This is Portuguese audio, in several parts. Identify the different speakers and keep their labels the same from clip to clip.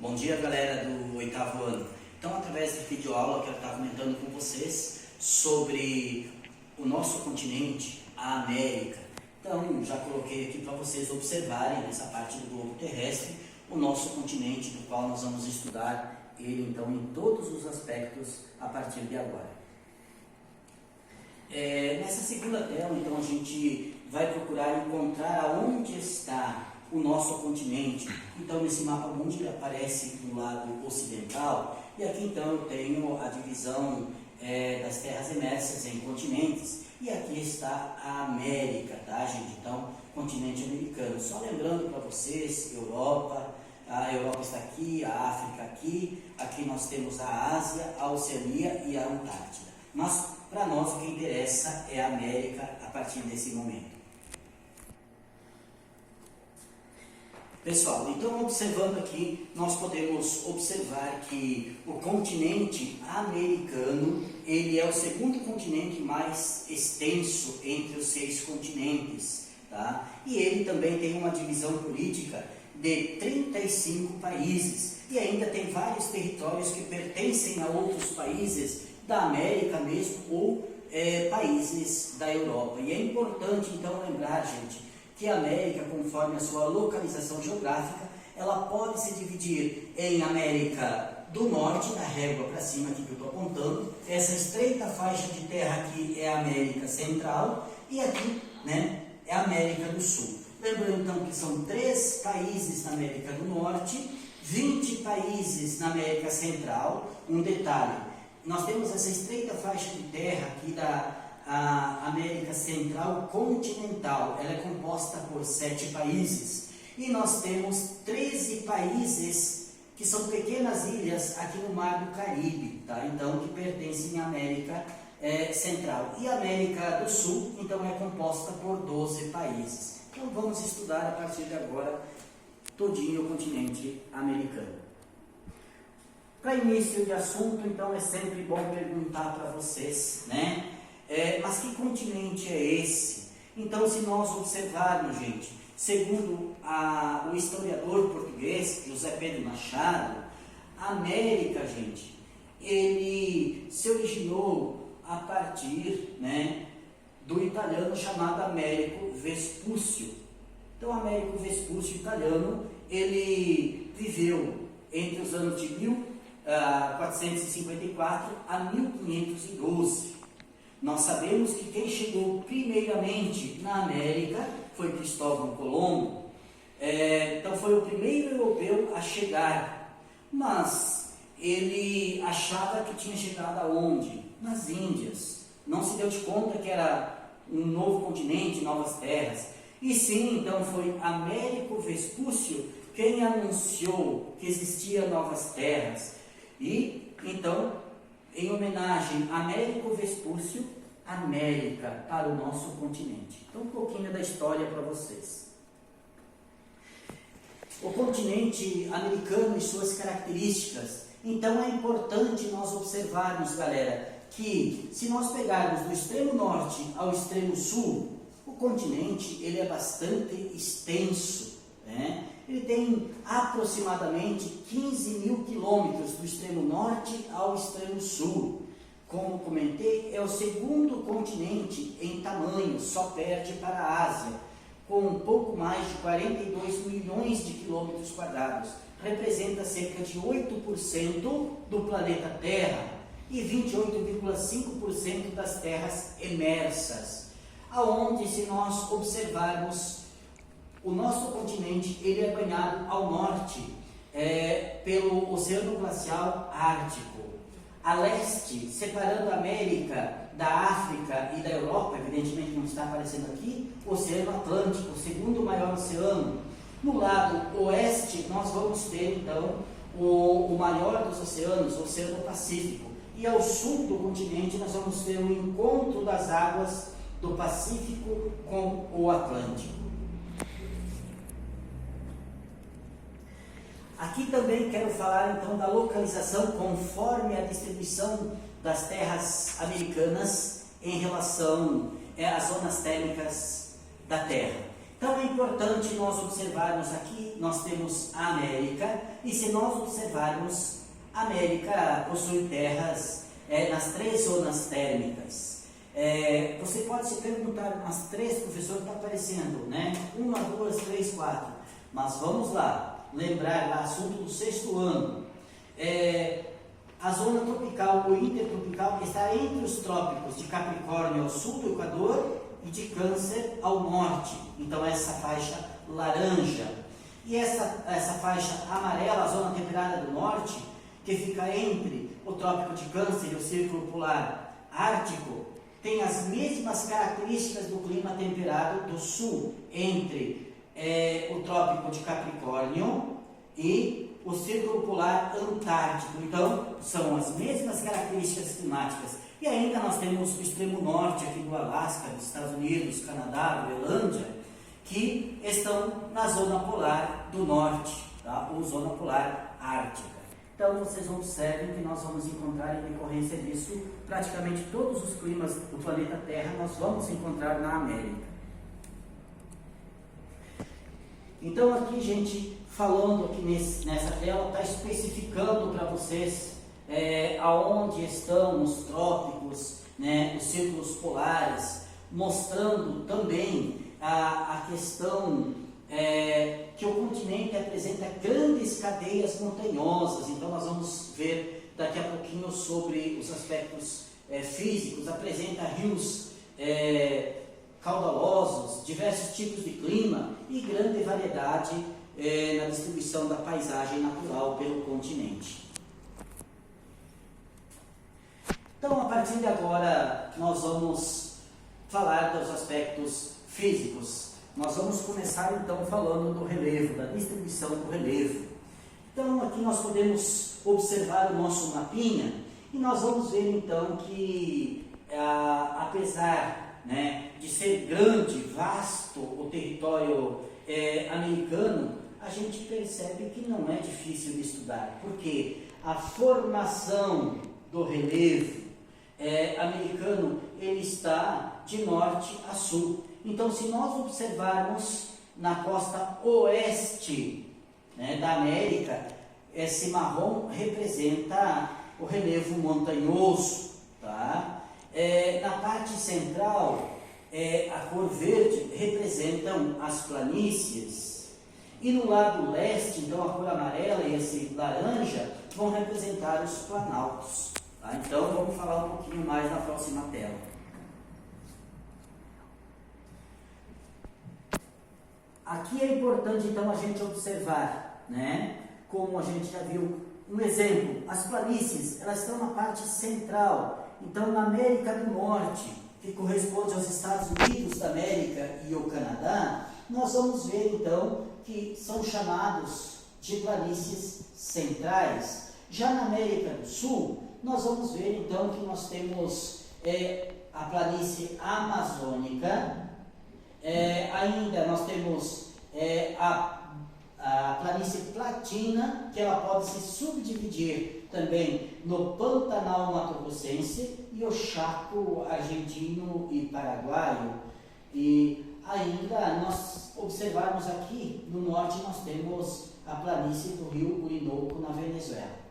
Speaker 1: Bom dia, galera do 8º ano. Então, através da videoaula, eu quero estar comentando com vocês sobre o nosso continente, a América. Então, já coloquei aqui para vocês observarem nessa parte do globo terrestre o nosso continente, do qual nós vamos estudar ele, então, em todos os aspectos a partir de agora. Nessa segunda tela, então, a gente vai procurar encontrar aonde está o nosso continente. Então, nesse mapa mundi aparece do lado ocidental, e aqui então eu tenho a divisão das terras emersas em continentes, e aqui está a América, tá, gente? Então, continente americano. Só lembrando para vocês, a Europa está aqui, a África aqui nós temos a Ásia, a Oceania e a Antártida. Mas, para nós, o que interessa é a América a partir desse momento. Pessoal, então observando aqui, nós podemos observar que o continente americano, ele é o segundo continente mais extenso entre os 6 continentes, tá? E ele também tem uma divisão política de 35 países, e ainda tem vários territórios que pertencem a outros países da América mesmo, ou países da Europa. E é importante então lembrar, gente, que a América, conforme a sua localização geográfica, ela pode se dividir em América do Norte, da régua para cima aqui que eu estou apontando, essa estreita faixa de terra aqui é a América Central, e aqui, né, é a América do Sul. Lembrando então que são 3 países na América do Norte, 20 países na América Central. Um detalhe, nós temos essa estreita faixa de terra aqui a América Central continental, ela é composta por 7 países, e nós temos 13 países que são pequenas ilhas aqui no Mar do Caribe, tá? Então, que pertencem à América Central. E a América do Sul, então, é composta por 12 países. Então, vamos estudar a partir de agora todinho o continente americano. Para início de assunto, então, é sempre bom perguntar para vocês, né? Mas que continente é esse? Então, se nós observarmos, gente, segundo o historiador português, José Pedro Machado, a América, gente, ele se originou a partir, né, do italiano chamado Américo Vespúcio. Então, Américo Vespúcio, italiano, ele viveu entre os anos de 1454 a 1512. Nós sabemos que quem chegou primeiramente na América foi Cristóvão Colombo. Então foi o primeiro europeu a chegar, mas ele achava que tinha chegado aonde? Nas Índias. Não se deu de conta que era um novo continente, novas terras. E sim, então foi Américo Vespúcio quem anunciou que existiam novas terras. E então, em homenagem a Américo Vespúcio, América para o nosso continente. Então, um pouquinho da história para vocês. O continente americano e suas características. Então, é importante nós observarmos, galera, que se nós pegarmos do extremo norte ao extremo sul, o continente ele é bastante extenso, né? Ele tem aproximadamente 15 mil quilômetros do extremo norte ao extremo sul. Como comentei, é o segundo continente em tamanho, só perde para a Ásia, com um pouco mais de 42 milhões de quilômetros quadrados. Representa cerca de 8% do planeta Terra e 28,5% das terras emersas. Aonde, se nós observarmos, o nosso continente ele é banhado ao norte pelo Oceano Glacial Ártico. A leste, separando a América da África e da Europa, evidentemente não está aparecendo aqui, o Oceano Atlântico, o segundo maior oceano. No lado oeste, nós vamos ter então o maior dos oceanos, o Oceano Pacífico. E ao sul do continente, nós vamos ter o encontro das águas do Pacífico com o Atlântico. Aqui também quero falar então da localização conforme a distribuição das terras americanas em relação às zonas térmicas da Terra. Então é importante nós observarmos aqui, nós temos a América, e se nós observarmos, a América possui terras nas 3 zonas térmicas. Você pode se perguntar, as 3, professor, está aparecendo, né? 1, 2, 3, 4. Mas vamos lá, lembrar lá, assunto do 6º ano. A zona tropical ou intertropical está entre os trópicos de Capricórnio ao sul do Equador e de Câncer ao norte. Então essa faixa laranja. E essa faixa amarela, a zona temperada do norte, que fica entre o trópico de Câncer e o círculo polar ártico, tem as mesmas características do clima temperado do sul, entre o trópico de Capricórnio e o círculo polar antártico. Então, são as mesmas características climáticas. E ainda nós temos o extremo norte aqui do Alasca, dos Estados Unidos, Canadá, Groenlândia, que estão na zona polar do norte, tá? Ou zona polar ártica. Então, vocês observem que nós vamos encontrar, em decorrência disso, praticamente todos os climas do planeta Terra nós vamos encontrar na América. Então, aqui, gente, falando aqui nessa tela, está especificando para vocês aonde estão os trópicos, né, os círculos polares, mostrando também a questão que o continente apresenta grandes cadeias montanhosas. Então nós vamos ver daqui a pouquinho sobre os aspectos físicos. Apresenta rios caudalosos, diversos tipos de clima e grande variedade na distribuição da paisagem natural pelo continente. Então, a partir de agora, nós vamos falar dos aspectos físicos. Nós vamos começar, então, falando do relevo, da distribuição do relevo. Então, aqui nós podemos observar o nosso mapinha e nós vamos ver, então, que, apesar, né, de ser grande, vasto o território americano, a gente percebe que não é difícil de estudar, porque a formação do relevo americano, ele está de norte a sul. Então, se nós observarmos na costa oeste, né, da América, esse marrom representa o relevo montanhoso, tá? Na parte central, a cor verde representam as planícies, e no lado leste, então, a cor amarela e esse laranja vão representar os planaltos. Tá? Então, vamos falar um pouquinho mais na próxima tela. Aqui é importante, então, a gente observar, né, como a gente já viu, um exemplo, as planícies, elas estão na parte central. Então, na América do Norte, que corresponde aos Estados Unidos da América e o Canadá, nós vamos ver, então, que são chamados de planícies centrais. Já na América do Sul, nós vamos ver, então, que nós temos a planície amazônica, ainda nós temos a planície platina, que ela pode se subdividir também no Pantanal Mato Grossense e o Chaco argentino e paraguaio. E ainda nós observarmos aqui no norte, nós temos a planície do rio Orinoco na Venezuela.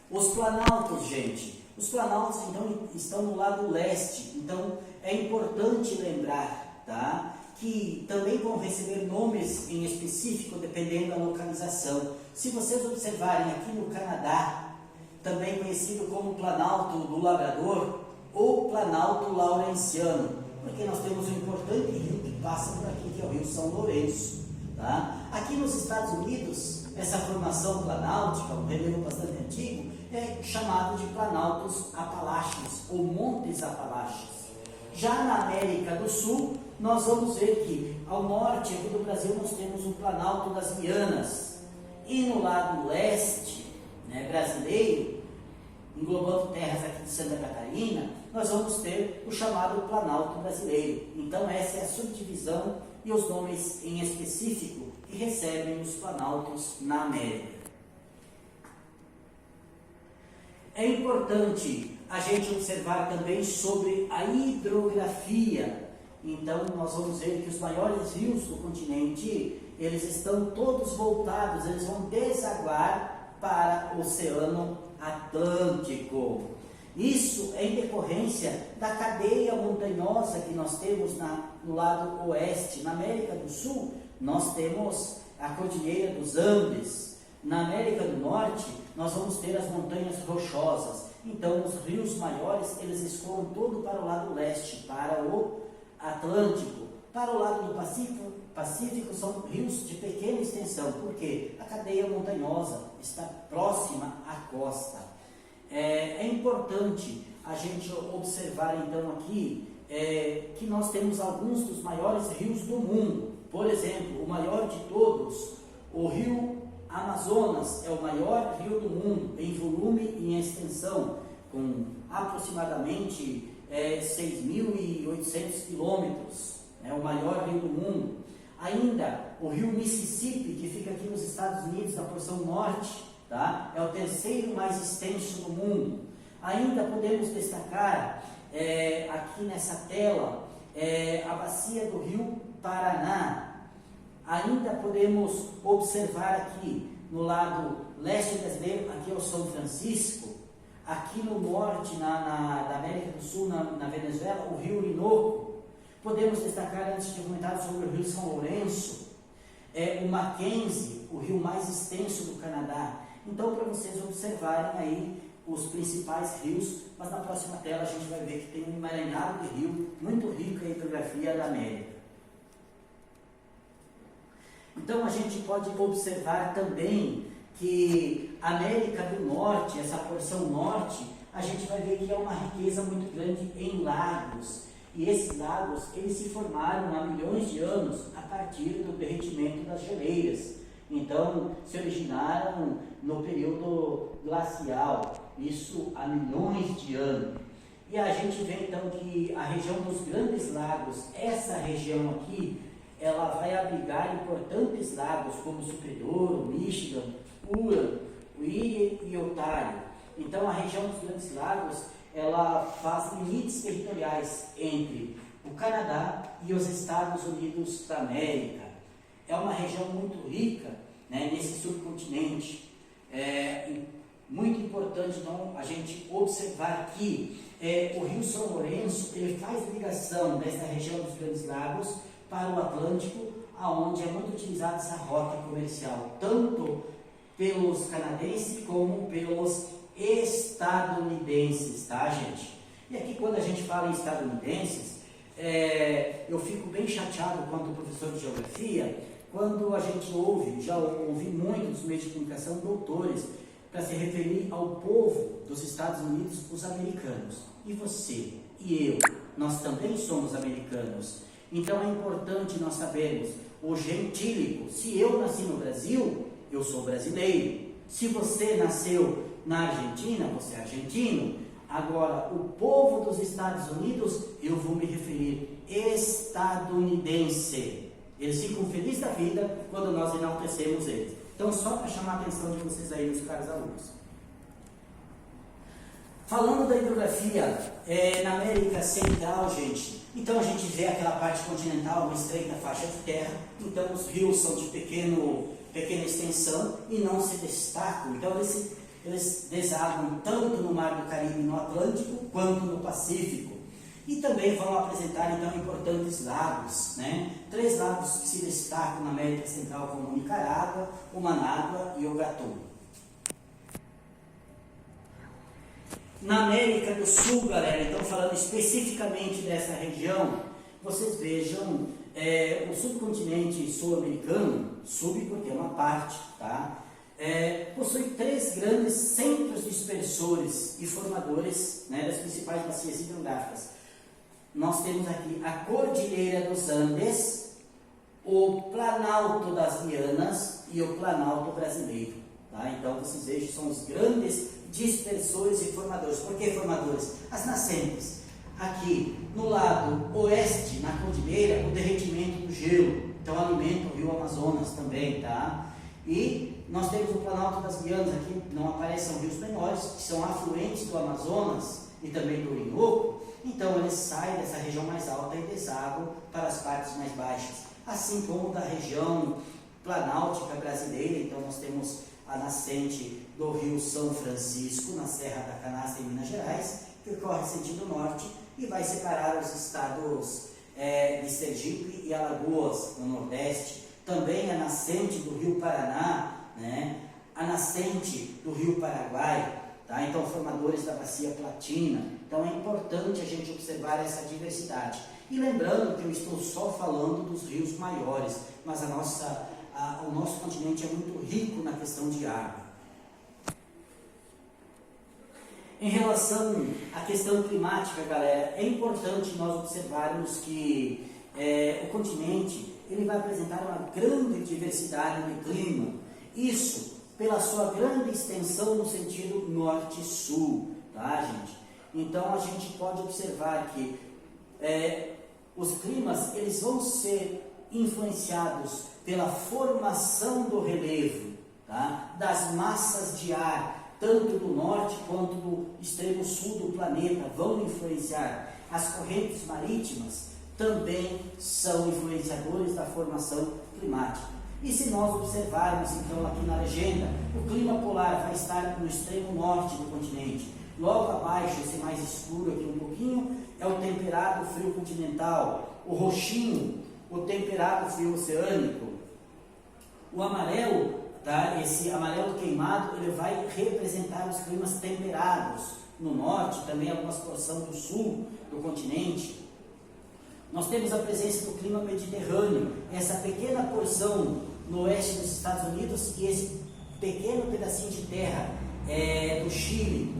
Speaker 1: Os planaltos, gente. Os planaltos, então, estão no lado leste. Então, é importante lembrar, tá, que também vão receber nomes em específico, dependendo da localização. Se vocês observarem aqui no Canadá, também conhecido como Planalto do Labrador ou Planalto Laurenciano, porque nós temos um importante rio que passa por aqui, que é o Rio São Lourenço. Tá? Aqui nos Estados Unidos, essa formação planáltica, um relevo bastante antigo, é chamado de Planaltos Apalaches ou Montes Apalaches. Já na América do Sul, nós vamos ver que ao norte aqui do Brasil nós temos o Planalto das Guianas, e no lado leste, né, brasileiro, englobando terras aqui de Santa Catarina, nós vamos ter o chamado Planalto Brasileiro. Então essa é a subdivisão e os nomes em específico que recebem os planaltos na América. É importante a gente observar também sobre a hidrografia. Então, nós vamos ver que os maiores rios do continente, eles estão todos voltados, eles vão desaguar para o Oceano Atlântico. Isso é em decorrência da cadeia montanhosa que nós temos no lado oeste. Na América do Sul, nós temos a Cordilheira dos Andes. Na América do Norte, nós vamos ter as montanhas rochosas. Então, os rios maiores, eles escoam todo para o lado leste, para o Atlântico. Para o lado do Pacífico são rios de pequena extensão, porque a cadeia montanhosa está próxima à costa. É importante a gente observar então aqui que nós temos alguns dos maiores rios do mundo. Por exemplo, o maior de todos, o rio Amazonas, é o maior rio do mundo em volume e em extensão, com aproximadamente 6.800 quilômetros, é o maior rio do mundo. Ainda o rio Mississippi, que fica aqui nos Estados Unidos, na porção norte, tá? É o terceiro mais extenso do mundo. Ainda podemos destacar aqui nessa tela a bacia do rio Paraná. Ainda podemos observar aqui no lado leste brasileiro, aqui é o São Francisco. Aqui no norte, na América do Sul, na Venezuela, o rio Orinoco. Podemos destacar, antes de comentar sobre o rio São Lourenço, o Mackenzie, o rio mais extenso do Canadá. Então, para vocês observarem aí os principais rios, mas na próxima tela a gente vai ver que tem um emaranhado de rio muito rico em hidrografia da América. Então, a gente pode observar também que a América do Norte, essa porção norte, a gente vai ver que é uma riqueza muito grande em lagos. E esses lagos, eles se formaram há milhões de anos a partir do derretimento das geleiras. Então, se originaram no período glacial, isso há milhões de anos. E a gente vê então que a região dos Grandes Lagos, essa região aqui, ela vai abrigar importantes lagos como Superior, Michigan, Huron, Erie e Ontário. Então, a região dos Grandes Lagos, ela faz limites territoriais entre o Canadá e os Estados Unidos da América. É uma região muito rica, né, nesse subcontinente. Muito importante então a gente observar que o rio São Lourenço, ele faz ligação dessa região dos Grandes Lagos para o Atlântico, aonde é muito utilizada essa rota comercial, tanto pelos canadenses como pelos estadunidenses, tá, gente? E aqui, quando a gente fala em estadunidenses, eu fico bem chateado quanto professor de geografia, quando a gente já ouvi muito dos meios de comunicação, doutores, para se referir ao povo dos Estados Unidos, os americanos. E você e eu, nós também somos americanos. Então é importante nós sabermos o gentílico. Se eu nasci no Brasil, eu sou brasileiro. Se você nasceu na Argentina, você é argentino. Agora, o povo dos Estados Unidos, eu vou me referir estadunidense. Eles ficam felizes da vida quando nós enaltecemos eles. Então, só para chamar a atenção de vocês aí, meus caros alunos. Falando da hidrografia na América Central, gente, então a gente vê aquela parte continental, uma estreita faixa de terra, então os rios são de pequena extensão e não se destacam. Então, eles desagam tanto no Mar do Caribe e no Atlântico, quanto no Pacífico. E também vão apresentar, então, importantes lagos, né? 3 lagos que se destacam na América Central, como o Nicarágua, o Manágua e o Gatún. Na América do Sul, galera, então, falando especificamente dessa região, vocês vejam o subcontinente sul-americano, porque é uma parte, tá? Possui 3 grandes centros dispersores e formadores, né, das principais bacias hidrográficas. Nós temos aqui a Cordilheira dos Andes, o Planalto das Guianas e o Planalto Brasileiro. Tá? Então, vocês vejam, são os grandes dispersores e formadores. Por que formadores? As nascentes. Aqui, no lado oeste, na cordilheira, o derretimento do gelo. Então, alimenta o rio Amazonas também, tá? E nós temos o Planalto das Guianas, aqui não aparecem rios menores, que são afluentes do Amazonas, e também do Orinoco, então eles saem dessa região mais alta e desaguam para as partes mais baixas, assim como da região planáltica brasileira. Então nós temos a nascente do rio São Francisco, na Serra da Canastra, em Minas Gerais, que corre sentido norte e vai separar os estados de Sergipe e Alagoas, no Nordeste. Também a nascente do rio Paraná, né? A nascente do rio Paraguai, tá? Então formadores da bacia Platina. Então é importante a gente observar essa diversidade. E lembrando que eu estou só falando dos rios maiores, mas o nosso continente é muito rico na questão de água. Em relação à questão climática, galera, é importante nós observarmos que o continente ele vai apresentar uma grande diversidade de clima. Isso pela sua grande extensão no sentido norte-sul, tá, gente? Então a gente pode observar que os climas eles vão ser influenciados pela formação do relevo, tá? Das massas de ar, tanto do norte quanto do extremo sul do planeta, vão influenciar. As correntes marítimas também são influenciadores da formação climática. E se nós observarmos então aqui na legenda, o clima polar vai estar no extremo norte do continente. Logo abaixo, esse mais escuro aqui um pouquinho, é o temperado frio continental. O roxinho, o temperado frio oceânico. O amarelo, tá? Esse amarelo queimado, ele vai representar os climas temperados no norte, também algumas porções do sul do continente. Nós temos a presença do clima mediterrâneo, essa pequena porção no oeste dos Estados Unidos e esse pequeno pedacinho de terra do Chile.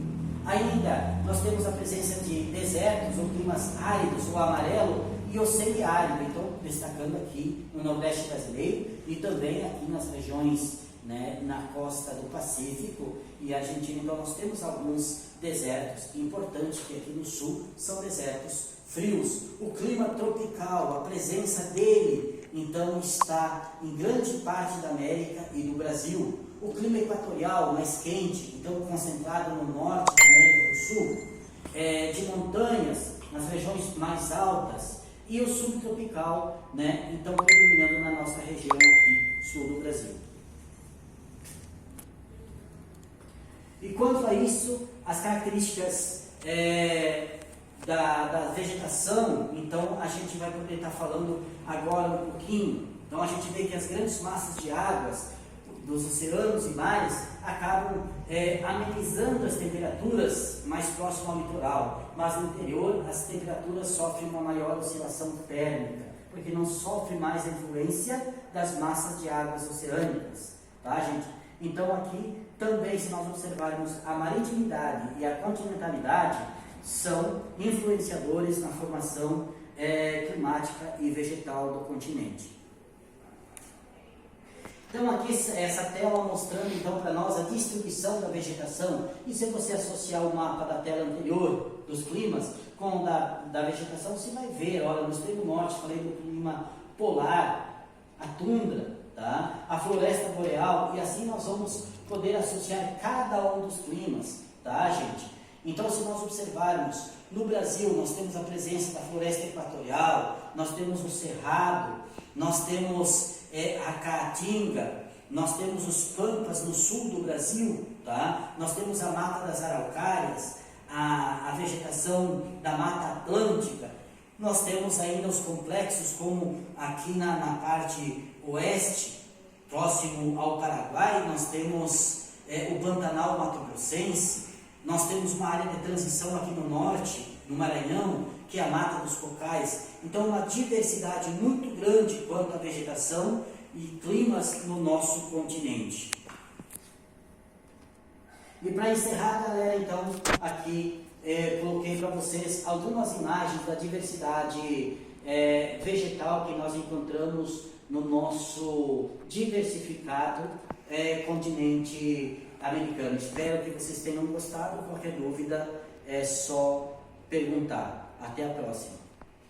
Speaker 1: Ainda nós temos a presença de desertos ou climas áridos, o amarelo, e o semiárido, então destacando aqui no Nordeste brasileiro e também aqui nas regiões, né, na costa do Pacífico e Argentina. Então nós temos alguns desertos, importante que aqui no sul são desertos frios. O clima tropical, a presença dele, então está em grande parte da América e do Brasil. O clima equatorial, mais quente, então concentrado no norte da América do Sul, de montanhas, nas regiões mais altas, e o subtropical, né, então predominando na nossa região aqui, sul do Brasil. E quanto a isso, as características da vegetação, então a gente vai poder estar falando agora um pouquinho. Então a gente vê que as grandes massas de águas dos oceanos e mares acabam amenizando as temperaturas mais próximas ao litoral, mas no interior as temperaturas sofrem uma maior oscilação térmica, porque não sofre mais a influência das massas de águas oceânicas, tá, gente? Então aqui também, se nós observarmos a maritimidade e a continentalidade, são influenciadores na formação climática e vegetal do continente. Então aqui essa tela mostrando então para nós a distribuição da vegetação, e se você associar o mapa da tela anterior dos climas com o da vegetação, você vai ver, olha, no extremo norte falei do clima polar, a tundra, tá? A floresta boreal, e assim nós vamos poder associar cada um dos climas, tá, gente? Então se nós observarmos, no Brasil nós temos a presença da floresta equatorial, nós temos o cerrado, nós temos a caatinga, nós temos os pampas no sul do Brasil, tá? Nós temos a mata das araucárias, a vegetação da mata atlântica, nós temos ainda os complexos como aqui na parte oeste, próximo ao Paraguai, nós temos o Pantanal Mato-Grossense, nós temos uma área de transição aqui no norte, no Maranhão, que é a Mata dos Cocais. Então, uma diversidade muito grande quanto à vegetação e climas no nosso continente. E para encerrar, galera, então, aqui coloquei para vocês algumas imagens da diversidade vegetal que nós encontramos no nosso diversificado continente americano. Espero que vocês tenham gostado. Qualquer dúvida é só perguntar. Até a próxima.